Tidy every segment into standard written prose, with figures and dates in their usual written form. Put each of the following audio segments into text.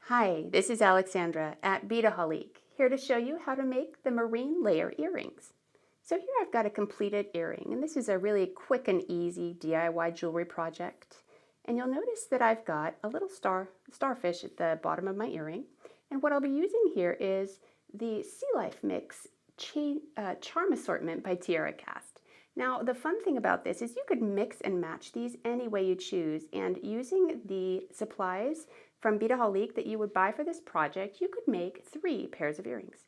Hi, this is Alexandra at Beadaholique, here to show you how to make the marine layer earrings. So here I've got a completed earring, and this is a really quick and easy DIY jewelry project. And you'll notice that I've got a little starfish at the bottom of my earring. And what I'll be using here is the Sea Life Mix Charm Assortment by TierraCast. Now, the fun thing about this is you could mix and match these any way you choose, and using the supplies from Beadaholique that you would buy for this project, you could make 3 pairs of earrings.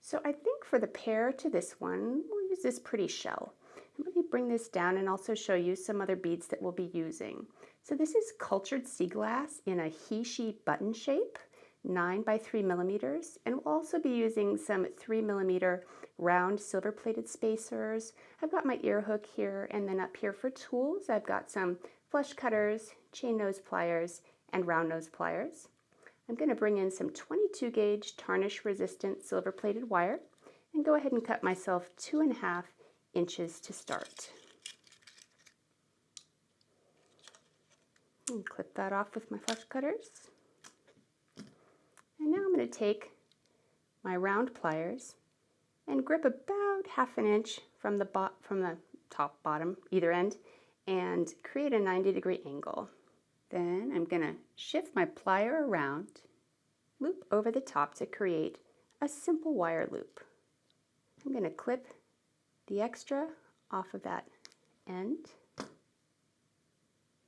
So I think for the pair to this one, we'll use this pretty shell. And let me bring this down and also show you some other beads that we'll be using. So this is cultured sea glass in a he-she button shape, 9 by 3 millimeters, and we'll also be using some 3 millimeter round silver plated spacers. I've got my ear hook here, and then up here for tools I've got some flush cutters, chain nose pliers, and round nose pliers. I'm going to bring in some 22 gauge tarnish resistant silver plated wire and go ahead and cut myself 2.5 inches to start. And clip that off with my flush cutters. And now I'm going to take my round pliers and grip about 1/2 inch from the top bottom, either end, and create a 90-degree angle. Then I'm going to shift my plier around, loop over the top to create a simple wire loop. I'm going to clip the extra off of that end,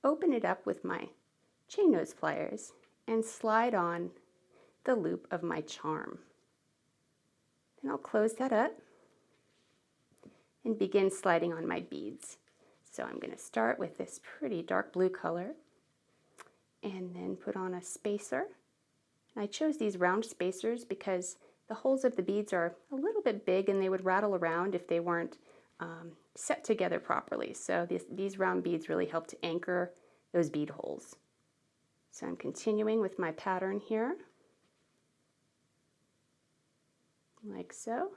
open it up with my chain nose pliers, and slide on the loop of my charm. Then I'll close that up and begin sliding on my beads. So I'm going to start with this pretty dark blue color and then put on a spacer. And I chose these round spacers because the holes of the beads are a little bit big and they would rattle around if they weren't set together properly. So these round beads really help to anchor those bead holes. So I'm continuing with my pattern here, like so.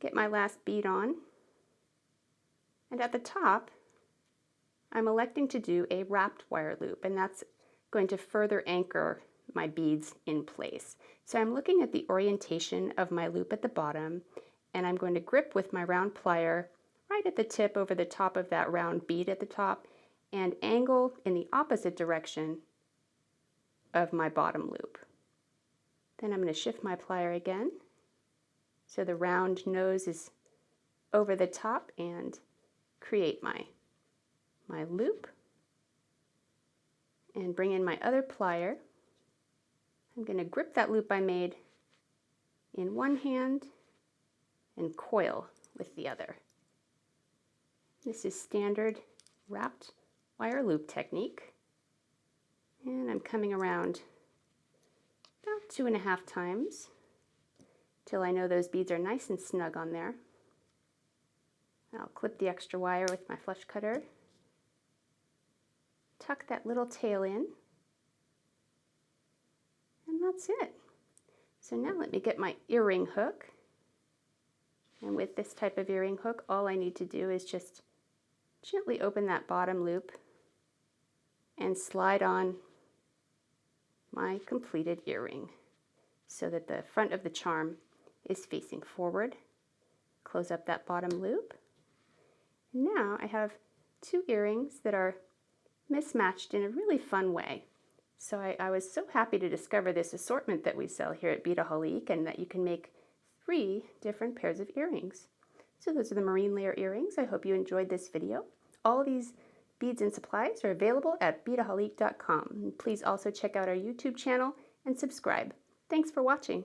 Get my last bead on, and at the top I'm electing to do a wrapped wire loop, and that's going to further anchor my beads in place. So I'm looking at the orientation of my loop at the bottom, and I'm going to grip with my round plier right at the tip over the top of that round bead at the top and angle in the opposite direction of my bottom loop. Then I'm going to shift my plier again so the round nose is over the top and create my loop, and bring in my other plier. I'm going to grip that loop I made in one hand and coil with the other. This is standard wrapped wire loop technique, and I'm coming around about 2.5 times till I know those beads are nice and snug on there. I'll clip the extra wire with my flush cutter, tuck that little tail in, and that's it. So now let me get my earring hook, and with this type of earring hook all I need to do is just gently open that bottom loop and slide on my completed earring so that the front of the charm is facing forward. Close up that bottom loop. Now I have 2 earrings that are mismatched in a really fun way. So I was so happy to discover this assortment that we sell here at Beadaholique, and that you can make 3 different pairs of earrings. So those are the marine layer earrings. I hope you enjoyed this video. All of these beads and supplies are available at beadaholique.com. Please also check out our YouTube channel and subscribe. Thanks for watching.